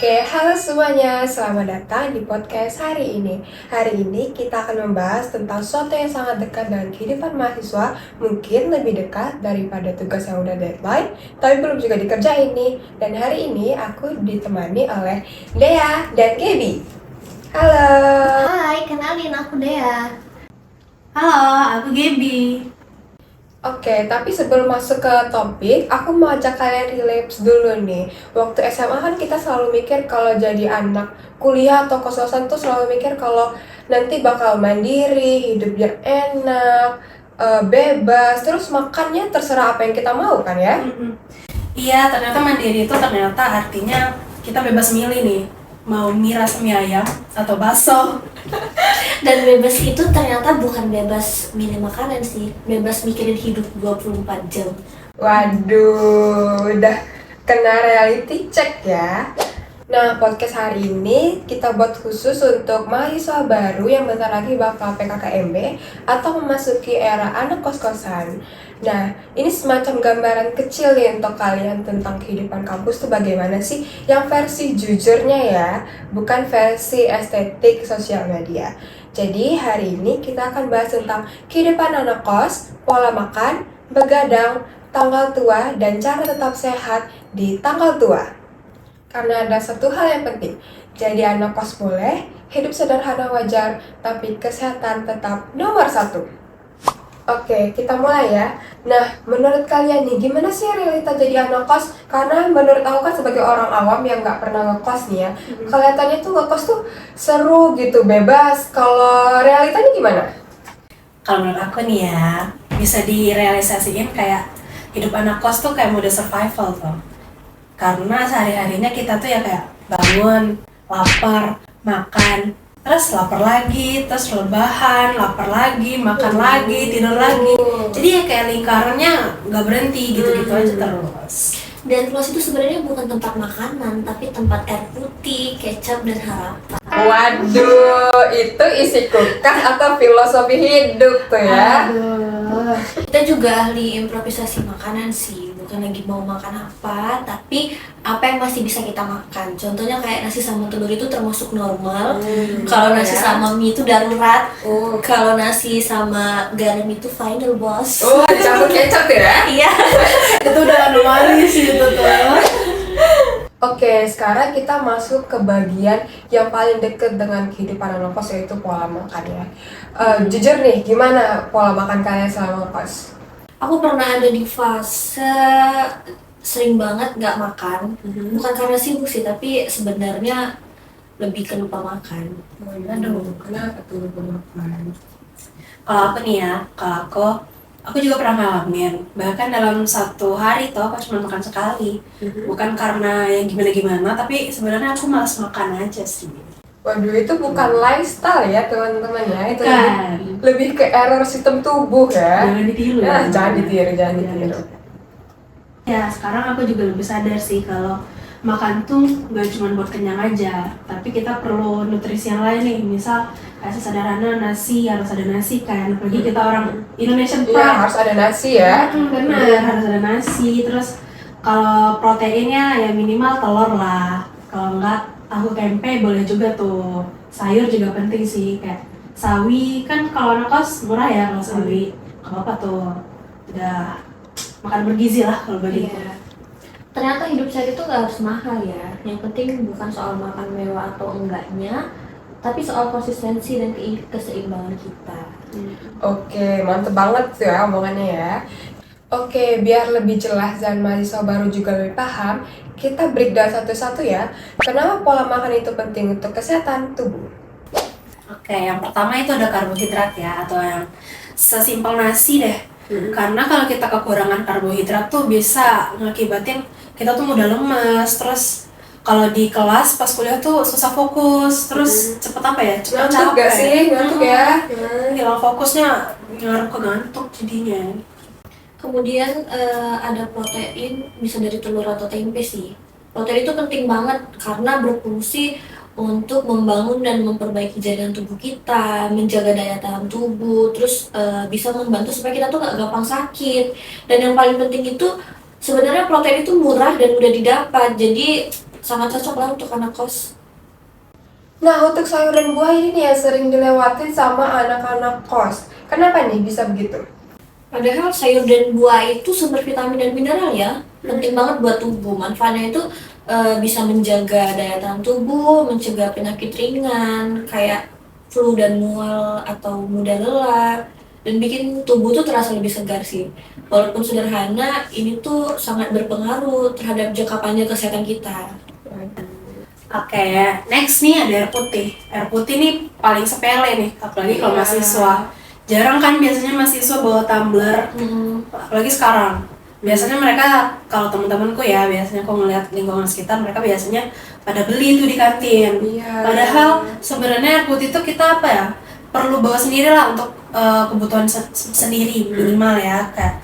Oke, halo semuanya, selamat datang di podcast hari ini. Hari ini kita akan membahas tentang sesuatu yang sangat dekat dengan kehidupan mahasiswa, mungkin lebih dekat daripada tugas yang udah deadline, tapi belum juga dikerjain nih. Dan hari ini aku ditemani oleh Dea dan Gaby. Halo. Hai, kenalin aku Dea. Halo, aku Gaby. Oke, tapi sebelum masuk ke topik, aku mau ajak kalian relapse dulu nih. Waktu SMA kan kita selalu mikir kalau jadi anak kuliah atau kos-kosan tuh selalu mikir kalau nanti bakal mandiri, hidup biar enak, bebas, terus makannya terserah apa yang kita mau kan ya? Iya, ternyata mandiri itu ternyata artinya kita bebas milih nih, mau miras mie ayam atau bakso. Dan bebas itu ternyata bukan bebas milih makanan sih, bebas mikirin hidup 24 jam. Waduh, udah kena reality check ya. Nah, podcast hari ini kita buat khusus untuk mahasiswa baru yang bentar lagi bakal PKKMB atau memasuki era anak kos-kosan. Nah, ini semacam gambaran kecil nih untuk kalian tentang kehidupan kampus tuh bagaimana sih, yang versi jujurnya ya, bukan versi estetik sosial media. Jadi hari ini kita akan bahas tentang kehidupan anak kos, pola makan, begadang, tanggal tua, dan cara tetap sehat di tanggal tua. Karena ada satu hal yang penting, jadi anak kos boleh, hidup sederhana wajar, tapi kesehatan tetap nomor satu. Oke, kita mulai ya. Nah, menurut kalian nih, gimana sih realita jadi anak kos? Karena menurut aku kan sebagai orang awam yang nggak pernah ngekos nih ya, kelihatannya tuh ngekos tuh seru gitu, bebas. Kalau realitanya gimana? Kalau menurut aku nih ya, bisa direalisasiin kayak hidup anak kos tuh kayak mode survival tuh. Karena sehari-harinya kita tuh ya kayak bangun, lapar, makan, terus lapar lagi, terus rebahan, lapar lagi, makan lagi, tidur lagi. Jadi ya kayak lingkarannya nggak berhenti gitu-gitu aja terus. Dan kelas itu sebenarnya bukan tempat makanan, tapi tempat air putih, kecap, dan harapan. Waduh, itu isi kulkas atau filosofi hidup tuh ya? Kita juga ahli improvisasi makanan sih, bukan lagi mau makan apa, tapi apa yang masih bisa kita makan. Contohnya kayak nasi sama telur itu termasuk normal. Kalau nasi sama mie itu darurat. Kalau nasi sama garam itu final boss. Oh, dicampur kecap ya? Iya. Itu udah anomali sih itu tuh. Oke, sekarang kita masuk ke bagian yang paling deket dengan kehidupan anak kos, yaitu pola makan ya. Jujur nih, gimana pola makan kalian selama kos? Aku pernah ada di fase sering banget nggak makan, bukan karena sibuk sih, tapi sebenarnya lebih ke lupa makan. Aduh, kenapa tuh lupa makan? Kalau aku nih ya, kalau aku juga pernah ngalamin. Bahkan dalam satu hari tuh aku cuma makan sekali. Bukan karena yang gimana-gimana, tapi sebenarnya aku malas makan aja sih. Waduh, itu bukan lifestyle ya teman-teman ya, itu Bukan. lebih ke error sistem tubuh ya. Jangan ditiru. Nah, jangan ditiru. Ya, sekarang aku juga lebih sadar sih kalau makan tuh gak cuma buat kenyang aja, tapi kita perlu nutrisi yang lain nih. Misal kayak sesederhana nasi, harus ada nasi kan, apalagi kita orang Indonesian Iya, pride. harus ada nasi ya. Benar, harus ada nasi. Terus kalau proteinnya ya minimal telur lah. Kalau enggak tahu tempe boleh juga tuh. Sayur juga penting sih, kayak sawi kan kalau anak kos murah ya kalau sawi. Gak apa-apa tuh. Udah makan bergizi lah kalau begitu. Iya. Ternyata hidup sehat itu nggak harus mahal ya. Yang penting bukan soal makan mewah atau enggaknya, tapi soal konsistensi dan keseimbangan kita. Oke, mantep banget tuh ya omongannya ya. Oke, biar lebih jelas dan mahasiswa baru juga lebih paham, kita breakdown satu-satu ya. Kenapa pola makan itu penting untuk kesehatan tubuh? Oke, yang pertama itu ada karbohidrat ya, atau yang sesimpel nasi deh. Karena kalau kita kekurangan karbohidrat tuh bisa ngakibatin kita tuh mudah lemes, terus kalau di kelas pas kuliah tuh susah fokus, terus cepet apa ya? Cepet Ngantuk capek. gak sih? Ngantuk ya? Hilang fokusnya, ngaruh ke ngantuk jadinya. Kemudian ada protein, bisa dari telur atau tempe sih. Protein itu penting banget karena berfungsi untuk membangun dan memperbaiki jaringan tubuh kita, menjaga daya tahan tubuh, terus bisa membantu supaya kita tuh gak gampang sakit. Dan yang paling penting itu sebenarnya protein itu murah dan mudah didapat, jadi sangat cocok lah untuk anak kos. Nah, untuk sayur dan buah ini nih yang sering dilewatin sama anak-anak kos. Kenapa nih bisa begitu? Padahal sayur dan buah itu sumber vitamin dan mineral ya, penting banget buat tubuh. Manfaatnya itu bisa menjaga daya tahan tubuh, mencegah penyakit ringan kayak flu dan mual atau mudah lelah, dan bikin tubuh tuh terasa lebih segar sih. Walaupun sederhana, ini tuh sangat berpengaruh terhadap jangka panjang kesehatan kita. Oke, next nih ada air putih. Air putih nih paling sepele nih, apalagi kalau mahasiswa. Jarang kan biasanya mahasiswa bawa tumbler, apalagi sekarang. Biasanya mereka, kalau teman-temanku ya, biasanya aku ngeliat lingkungan sekitar, mereka biasanya pada beli itu di kantin. Iya. Padahal sebenarnya air putih itu kita apa ya, perlu bawa sendiri lah untuk kebutuhan sendiri minimal ya, kayak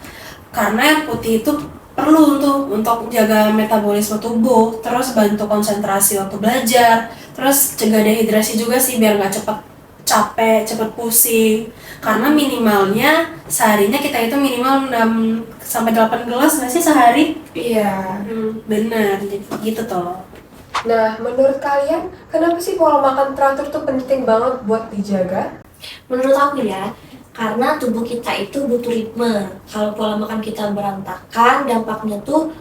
karena air putih itu perlu untuk jaga metabolisme tubuh, terus bantu konsentrasi waktu belajar, terus cegah dehidrasi juga sih biar nggak cepet capek, cepet pusing. Karena minimalnya seharinya kita itu minimal 6-8 gelas nggak sih sehari? Iya. Bener, jadi gitu toh. Nah, menurut kalian, kenapa sih pola makan teratur tuh penting banget buat dijaga? Menurut aku ya, karena tubuh kita itu butuh ritme. Kalau pola makan kita berantakan, dampaknya tuh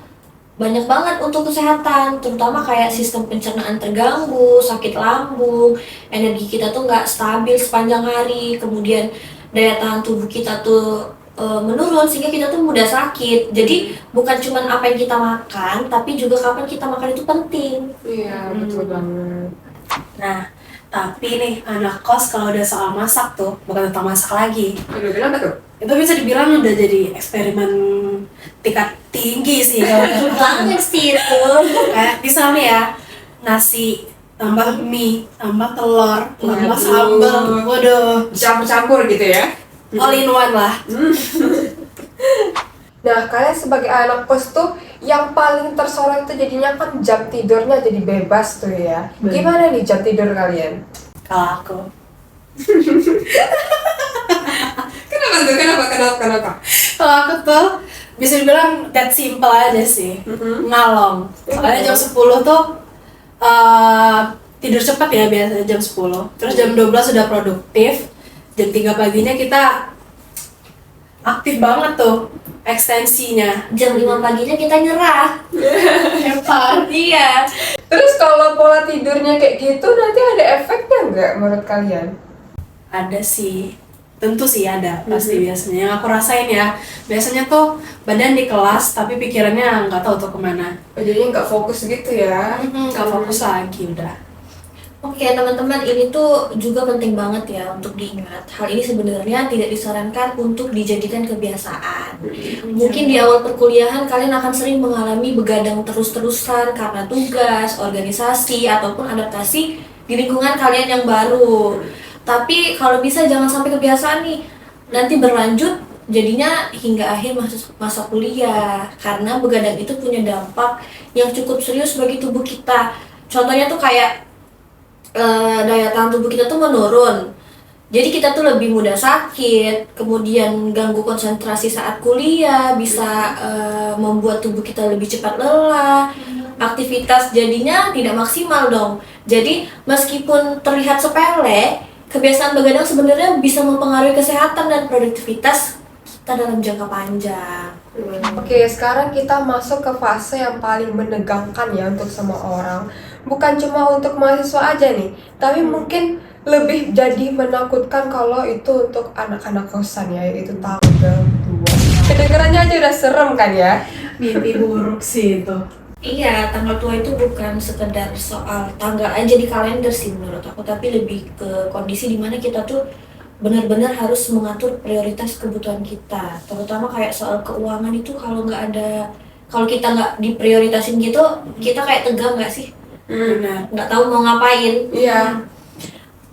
banyak banget untuk kesehatan, terutama kayak sistem pencernaan terganggu, sakit lambung, energi kita tuh nggak stabil sepanjang hari, kemudian daya tahan tubuh kita tuh menurun sehingga kita tuh mudah sakit. Jadi bukan cuma apa yang kita makan, tapi juga kapan kita makan itu penting. Iya, betul banget. Nah, tapi nih anak kos kalau udah soal masak tuh bukan tentang masak lagi. Udah bilang apa tuh? Itu bisa dibilang udah jadi eksperimen tingkat tinggi sih kalau kata Banget sih itu. kayak misalnya ya, nasi tambah mie, tambah telur, tambah Waduh. sambal, waduh, Campur-campur gitu ya? all in one lah. Nah, kalian sebagai anak kos tuh yang paling tersorot itu jadinya kan jam tidurnya jadi bebas tuh ya. Gimana nih jam tidur kalian? Kalau aku, Kenapa tuh? Kenapa? kalau aku tuh bisa dibilang that simple aja sih, ngalong. Soalnya jam 10 tuh tidur cepat ya biasanya jam 10. Terus jam 12 sudah produktif. Jam 3 paginya kita aktif banget tuh ekstensinya. Jam 5 paginya kita nyerah. Hebat. Iya. Terus kalau pola tidurnya kayak gitu nanti ada efeknya nggak menurut kalian? Ada sih, tentu sih ada pasti biasanya. Yang aku rasain ya, biasanya tuh badan di kelas tapi pikirannya nggak tahu tuh kemana. Jadinya nggak fokus gitu ya? Nggak fokus lagi udah. Oke teman-teman, ini tuh juga penting banget ya untuk diingat. Hal ini sebenarnya tidak disarankan untuk dijadikan kebiasaan. Mungkin di awal perkuliahan kalian akan sering mengalami begadang terus-terusan karena tugas, organisasi, ataupun adaptasi di lingkungan kalian yang baru. Tapi kalau bisa jangan sampai kebiasaan nih, nanti berlanjut jadinya hingga akhir masa kuliah. Karena begadang itu punya dampak yang cukup serius bagi tubuh kita. Contohnya tuh kayak daya tahan tubuh kita tuh menurun. Jadi kita tuh lebih mudah sakit, kemudian ganggu konsentrasi saat kuliah, bisa membuat tubuh kita lebih cepat lelah. Aktivitas jadinya tidak maksimal dong. Jadi meskipun terlihat sepele, kebiasaan begadang sebenarnya bisa mempengaruhi kesehatan dan produktivitas kita dalam jangka panjang. Oke, sekarang kita masuk ke fase yang paling menegangkan ya untuk semua orang. Bukan cuma untuk mahasiswa aja nih, tapi mungkin lebih jadi menakutkan kalau itu untuk anak-anak kosan ya, yaitu tanggal 2. Kedengarannya aja udah serem kan ya? Mimpi buruk sih itu. Iya, tanggal tua itu bukan sekedar soal tanggal aja di kalender sih menurut aku, tapi lebih ke kondisi dimana kita tuh benar-benar harus mengatur prioritas kebutuhan kita, terutama kayak soal keuangan itu kalau kita nggak diprioritasin gitu, kita kayak tegang nggak sih? Benar. Nggak tahu mau ngapain. Iya.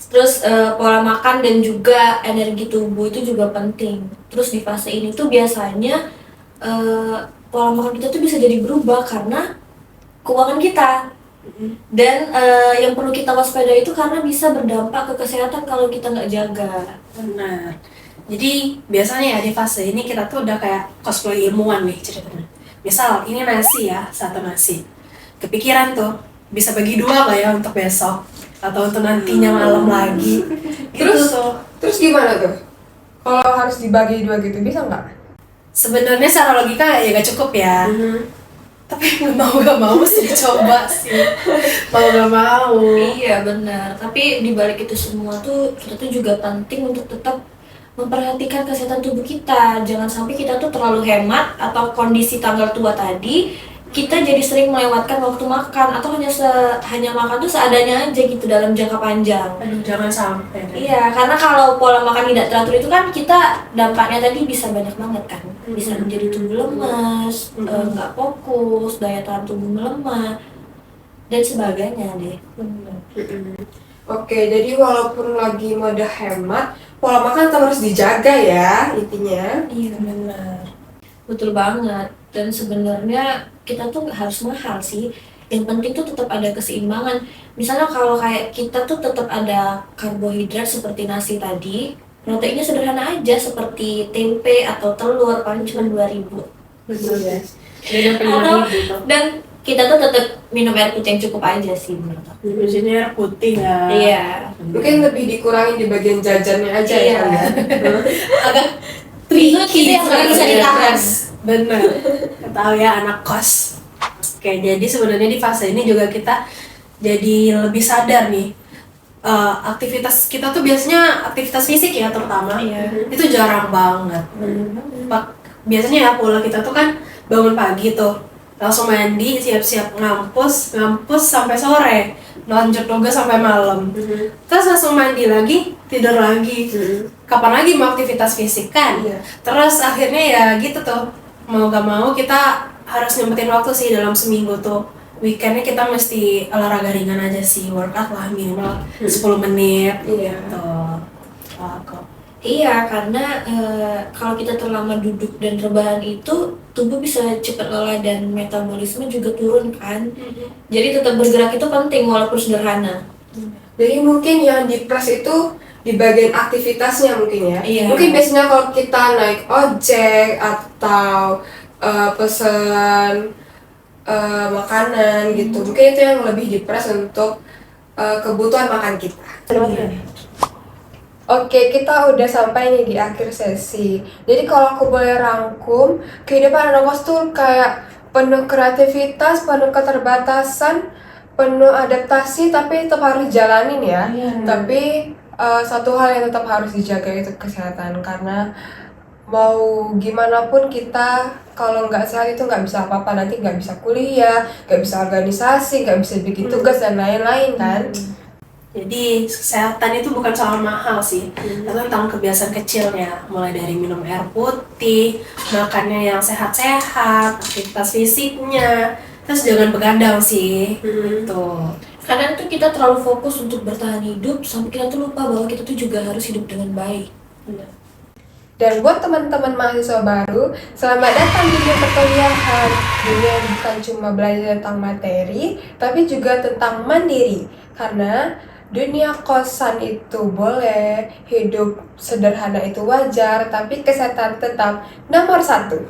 Terus pola makan dan juga energi tubuh itu juga penting. Terus di fase ini tuh biasanya pola makan kita tuh bisa jadi berubah karena keuangan kita. Dan yang perlu kita waspada itu karena bisa berdampak ke kesehatan kalau kita nggak jaga. Benar. Jadi biasanya ya di fase ini kita tuh udah kayak cosplay ilmuwan nih ceritanya. Misal ini nasi ya, satu nasi. Kepikiran tuh, bisa bagi dua nggak ya untuk besok atau untuk nantinya malam lagi. Terus? Gitu tuh. Terus gimana tuh? Kalau harus dibagi dua gitu bisa nggak? Sebenarnya secara logika ya gak cukup ya. Tapi mau gak mau mesti dicoba sih. Mau gak mau. Iya benar, tapi di balik itu semua tuh kita tuh juga penting untuk tetap memperhatikan kesehatan tubuh kita. Jangan sampai kita tuh terlalu hemat atau kondisi tanggal tua tadi kita jadi sering melewatkan waktu makan atau hanya makan tuh seadanya aja gitu dalam jangka panjang. Aduh, jangan sampai. Iya, karena kalau pola makan tidak teratur itu kan kita dampaknya tadi bisa banyak banget kan. Bisa menjadi tubuh lemas, nggak fokus, daya tahan tubuh melemah, dan sebagainya deh. Oke, jadi walaupun lagi mode hemat, pola makan tetap harus dijaga ya intinya. Iya, Benar. betul banget. Dan sebenarnya kita tuh nggak harus mahal sih. Yang penting tuh tetap ada keseimbangan. Misalnya kalau kayak kita tuh tetap ada karbohidrat seperti nasi tadi, proteinnya sederhana aja seperti tempe atau telur, paling cuma 2.000. Betul ya. Dan yang Atau, gitu. dan kita tuh tetap minum air putih yang cukup aja sih menurut aku. Di sini air putih ya. Iya. Mungkin lebih dikurangin di bagian jajannya aja Iya. ya. Agak Itu tricky yang nggak bisa ditahan. Bener. Tahu ya anak kos. Oke, jadi sebenarnya di fase ini juga kita jadi lebih sadar nih. Aktivitas kita tuh biasanya aktivitas fisik ya terutama. Iya. Itu jarang banget. Biasanya ya pola kita tuh kan bangun pagi tuh, langsung mandi, siap-siap ngampus sampai sore, lanjut yoga sampai malam. Terus langsung mandi lagi, tidur lagi. Kapan lagi mau aktivitas fisik kan? Iya. Terus akhirnya ya gitu tuh, mau gak mau kita harus nyempetin waktu sih dalam seminggu tuh. Weekendnya kita mesti olahraga ringan aja sih, workout lah minimal 10 menit. Iya. Tuh. Aku. Iya, karena kalau kita terlama duduk dan rebahan itu tubuh bisa cepat lelah dan metabolisme juga turun kan. Jadi tetap bergerak itu penting walaupun sederhana. Jadi mungkin yang di plus itu di bagian aktivitasnya mungkin ya. Iya. Mungkin biasanya kalau kita naik ojek atau pesen makanan gitu, mungkin itu yang lebih di plus untuk kebutuhan makan kita. Oke, kita udah sampai nih di akhir sesi. Jadi kalau aku boleh rangkum, kehidupan anak kos tuh kayak penuh kreativitas, penuh keterbatasan, penuh adaptasi, tapi tetap harus jalanin ya. Tapi satu hal yang tetap harus dijaga itu kesehatan, karena mau gimana pun kita kalau nggak sehat itu nggak bisa apa-apa, nanti nggak bisa kuliah, nggak bisa organisasi, nggak bisa bikin tugas dan lain-lain kan. Jadi kesehatan itu bukan soal mahal sih, itu tentang kebiasaan kecilnya, mulai dari minum air putih, makannya yang sehat-sehat, aktivitas fisiknya, terus jangan begadang sih, gitu. Kadang tuh kita terlalu fokus untuk bertahan hidup sampai kita tuh lupa bahwa kita tuh juga harus hidup dengan baik. Dan buat teman-teman mahasiswa baru, selamat datang di dunia perkuliahan. Dunia yang bukan cuma belajar tentang materi, tapi juga tentang mandiri. Karena dunia kosan itu boleh, hidup sederhana itu wajar, tapi kesehatan tetap nomor 1.